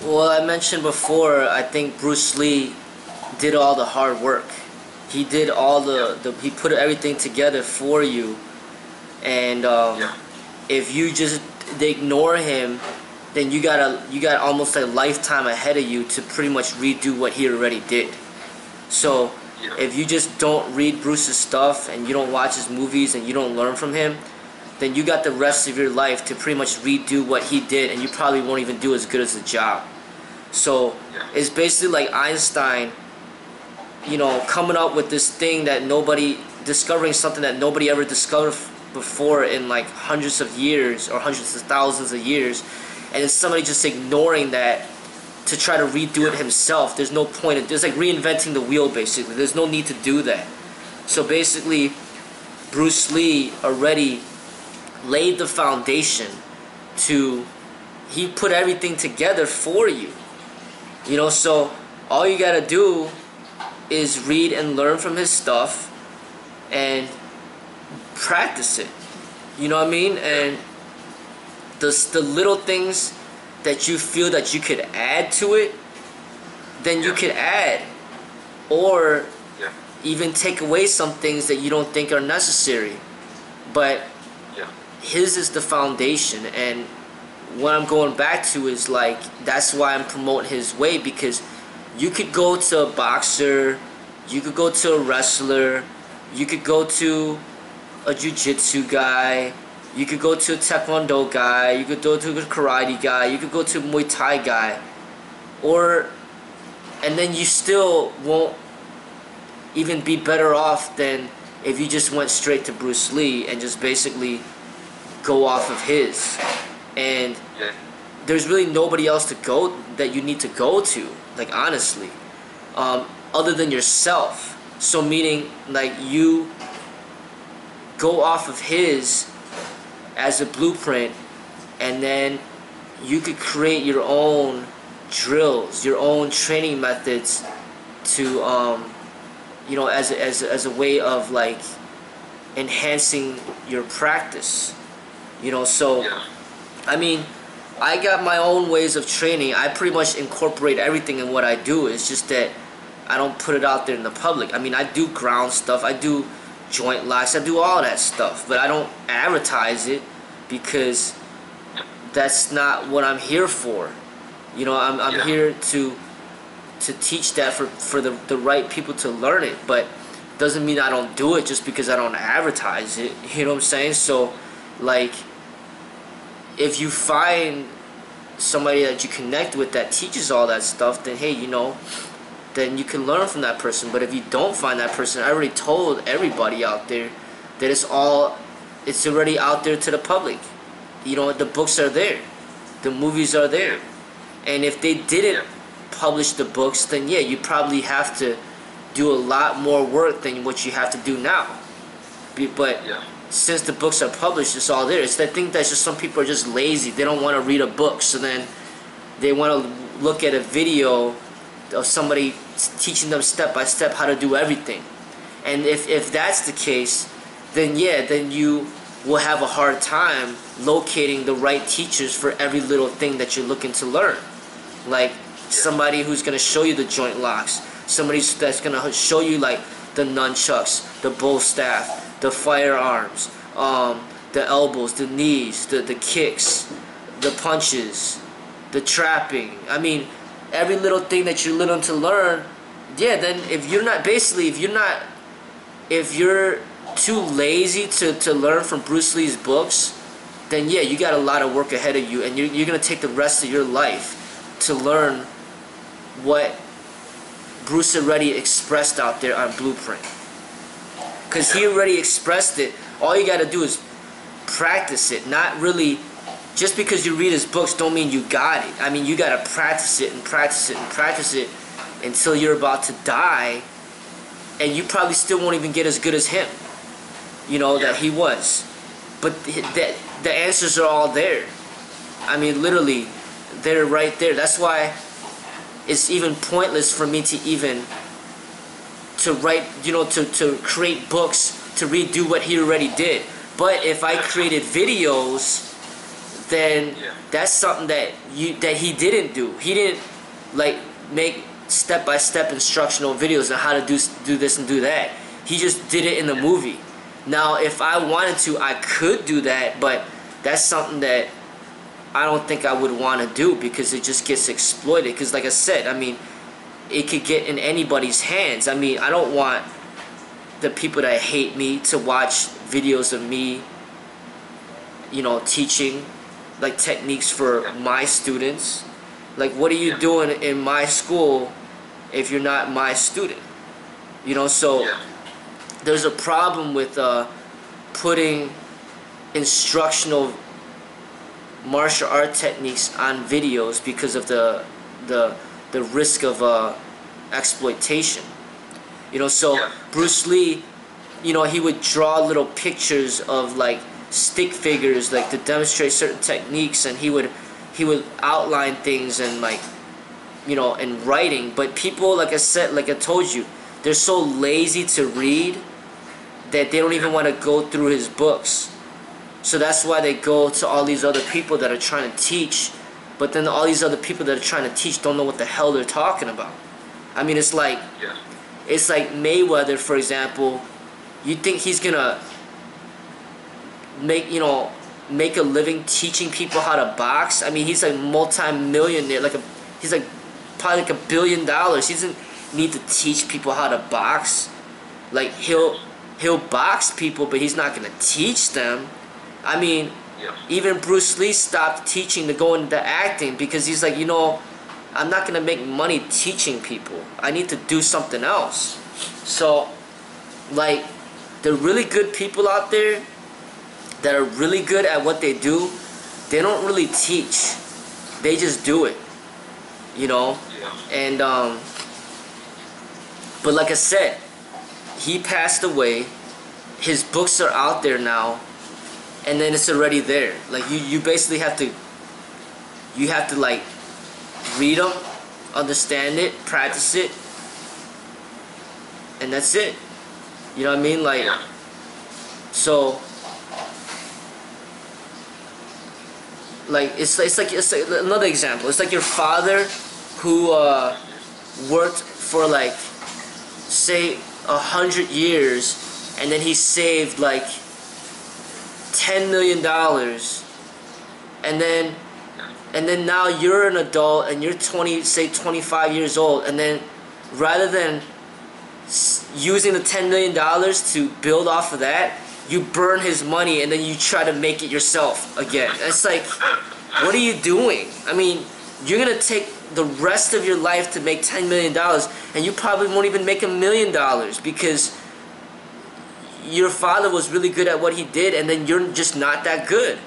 Well, I mentioned before, I think Bruce Lee did all the hard work. He did all he put everything together for you. And if you just ignore him, then you got almost a lifetime ahead of you to pretty much redo what he already did. So if you just don't read Bruce's stuff and you don't watch his movies and you don't learn from him, then you got the rest of your life to pretty much redo what he did, and you probably won't even do as good as the job. So it's basically like Einstein, coming up with this thing that discovering something that nobody ever discovered before in like hundreds of years or hundreds of thousands of years, and then somebody just ignoring that to try to redo it himself. There's no point in it's like reinventing the wheel, basically. There's no need to do that. So basically, Bruce Lee already laid the foundation he put everything together for you. So all you gotta do is read and learn from his stuff and practice it. You know what I mean? And the little things that you feel that you could add to it, then you could add. Or even take away some things that you don't think are necessary. But his is the foundation, and what I'm going back to is like, that's why I'm promoting his way, because you could go to a boxer, you could go to a wrestler, you could go to a jiu-jitsu guy, you could go to a taekwondo guy, you could go to a karate guy, you could go to a Muay Thai guy, and then you still won't even be better off than if you just went straight to Bruce Lee and just basically go off of his. And there's really nobody else that you need to go to, like, honestly, other than yourself. So meaning, like, you go off of his as a blueprint, and then you could create your own drills, your own training methods to as a way of like enhancing your practice. So I mean, I got my own ways of training. I pretty much incorporate everything in what I do. It's just that I don't put it out there in the public. I mean, I do ground stuff, I do joint locks, I do all that stuff, but I don't advertise it because that's not what I'm here for. I'm here to teach that for the right people to learn it, but doesn't mean I don't do it just because I don't advertise it. You know what I'm saying? So, like, if you find somebody that you connect with that teaches all that stuff, then hey, then you can learn from that person. But if you don't find that person, I already told everybody out there that it's already out there to the public. The books are there, the movies are there, and if they didn't publish the books, then yeah, you probably have to do a lot more work than what you have to do now. But since the books are published, it's all there. I think that's just some people are just lazy. They don't want to read a book, so then they want to look at a video of somebody teaching them step by step how to do everything. And if that's the case, then yeah, then you will have a hard time locating the right teachers for every little thing that you're looking to learn. Like somebody who's going to show you the joint locks, somebody that's going to show you like the nunchucks, the bow staff, the firearms, the elbows, the knees, the kicks, the punches, the trapping. I mean, every little thing that you're looking to learn. Yeah, then if you're too lazy to learn from Bruce Lee's books, then yeah, you got a lot of work ahead of you, and you're gonna take the rest of your life to learn what Bruce already expressed out there on Blueprint. Because he already expressed it. All you gotta do is practice it. Not really, just because you read his books don't mean you got it. I mean, you gotta practice it and practice it and practice it until you're about to die, and you probably still won't even get as good as him, that he was. But the answers are all there. I mean, literally, they're right there. That's why it's even pointless for me to write, to create books to redo what he already did. But if I created videos, then that's something that he didn't do. He didn't like make step-by-step instructional videos on how to do this and do that. He just did it in the movie. Now, if I wanted to, I could do that, but that's something that I don't think I would want to do because it just gets exploited. Because like I said, I mean, it could get in anybody's hands. I mean, I don't want the people that hate me to watch videos of me, you know, teaching like techniques for my students. Like, what are you doing in my school if you're not my student? You know, so there's a problem with putting instructional martial art techniques on videos because of the risk of exploitation. You know, so Bruce Lee, you know, he would draw little pictures of like stick figures like to demonstrate certain techniques, and he would outline things and, like, you know, in writing. But people, like I said, like I told you, they're so lazy to read that they don't even want to go through his books. So that's why they go to all these other people that are trying to teach, but then all these other people that are trying to teach don't know what the hell they're talking about. I mean, it's like Mayweather, for example. You think he's gonna make a living teaching people how to box? I mean, he's like multi-millionaire, he's like probably like $1 billion. He doesn't need to teach people how to box. Like, he'll box people, but he's not gonna teach them. I mean, even Bruce Lee stopped teaching to go into acting because he's like, you know, I'm not gonna make money teaching people. I need to do something else. So, like, the really good people out there that are really good at what they do, they don't really teach. They just do it, you know? And, but like I said, he passed away. His books are out there now, and then it's already there. Like, you basically have to like read them, understand it, practice it, and that's it. You know what I mean? Like, so, like, it's like another example. It's like your father who worked for, like, say 100 years, and then he saved like $10 million, and then now you're an adult and you're 25 years old, and then rather than using the $10 million to build off of that, you burn his money and then you try to make it yourself again. It's like, what are you doing? I mean, you're gonna take the rest of your life to make $10 million, and you probably won't even make $1 million because your father was really good at what he did, and then you're just not that good.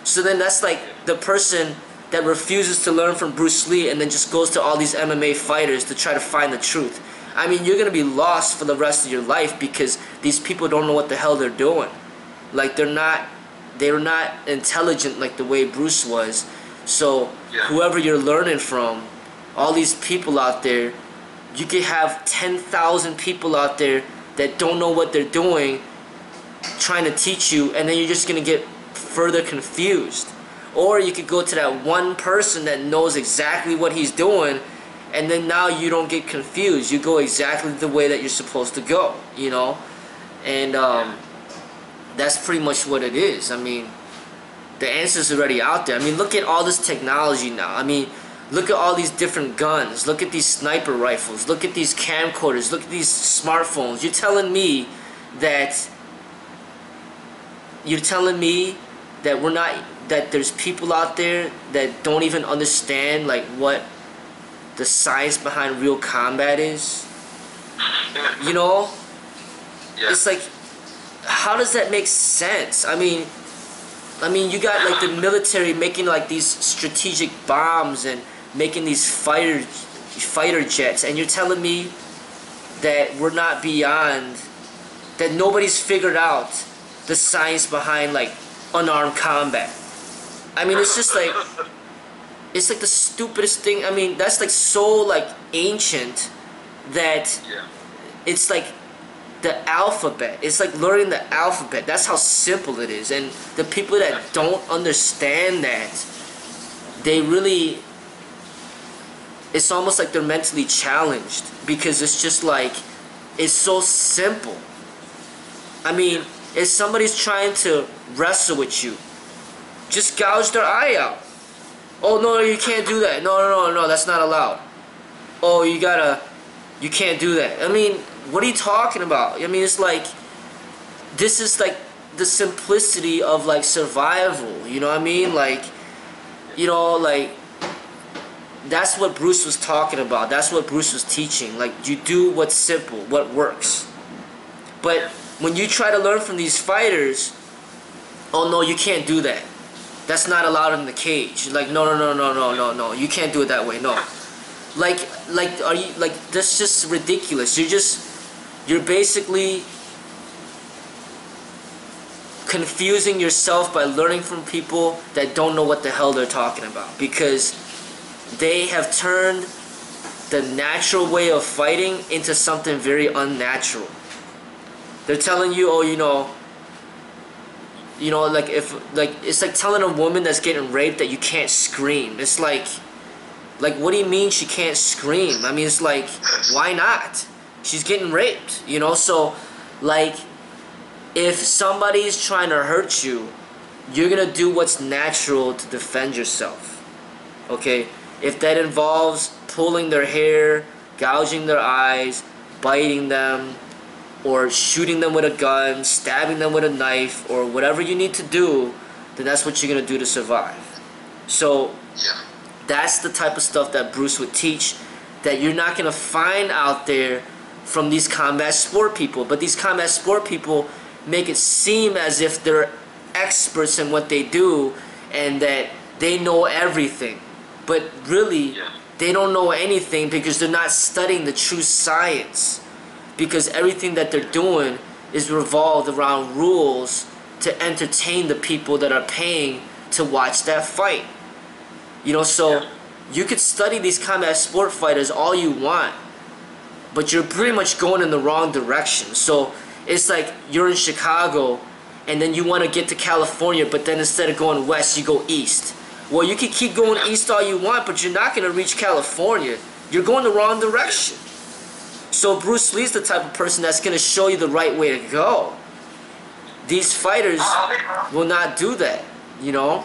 So then that's like the person that refuses to learn from Bruce Lee and then just goes to all these MMA fighters to try to find the truth. I mean, you're gonna be lost for the rest of your life because these people don't know what the hell they're doing. Like, they're not intelligent like the way Bruce was. So whoever you're learning from, all these people out there, you could have 10,000 people out there that don't know what they're doing trying to teach you, and then you're just gonna get further confused. Or you could go to that one person that knows exactly what he's doing, and then now you don't get confused. You go exactly the way that you're supposed to go, you know? And that's pretty much what it is. I mean, the answer's already out there. I mean, look at all this technology now. I mean, look at all these different guns. Look at these sniper rifles. Look at these camcorders. Look at these smartphones. You're telling me that that there's people out there that don't even understand, like, what the science behind real combat is? You know? It's like, how does that make sense? I mean, you got, like, the military making, like, these strategic bombs and making these fighter jets, and you're telling me that we're not beyond, that nobody's figured out the science behind, like, unarmed combat. I mean, it's just like, it's like the stupidest thing. I mean, that's like so, like, ancient that it's like the alphabet. It's like learning the alphabet. That's how simple it is. And the people that don't understand that, they really, it's almost like they're mentally challenged, because it's just like, it's so simple. I mean, if somebody's trying to wrestle with you, just gouge their eye out. Oh, no, you can't do that. No, that's not allowed. Oh, you can't do that. I mean, what are you talking about? I mean, it's like, this is like the simplicity of like survival, you know what I mean? Like, you know, like, that's what Bruce was talking about. That's what Bruce was teaching. Like, you do what's simple, what works. But when you try to learn from these fighters, oh no, you can't do that. That's not allowed in the cage. Like, no, you can't do it that way. No. Like, are you, like, that's just ridiculous. You're basically confusing yourself by learning from people that don't know what the hell they're talking about, because they have turned the natural way of fighting into something very unnatural. They're telling you, oh, you know, like, if, like, it's like telling a woman that's getting raped that you can't scream. It's like, what do you mean she can't scream? I mean, it's like, why not? She's getting raped, you know? So, like, if somebody's trying to hurt you, you're gonna do what's natural to defend yourself, okay? If that involves pulling their hair, gouging their eyes, biting them, or shooting them with a gun, stabbing them with a knife, or whatever you need to do, then that's what you're gonna do to survive. So, that's the type of stuff that Bruce would teach, that you're not gonna find out there from these combat sport people. But these combat sport people make it seem as if they're experts in what they do and that they know everything. But really, they don't know anything, because they're not studying the true science. Because everything that they're doing is revolved around rules to entertain the people that are paying to watch that fight. You know, so you could study these combat sport fighters all you want, but you're pretty much going in the wrong direction. So it's like you're in Chicago and then you want to get to California, but then instead of going west, you go east. Well, you can keep going east all you want, but you're not going to reach California. You're going the wrong direction. So Bruce Lee's the type of person that's going to show you the right way to go. These fighters will not do that, you know?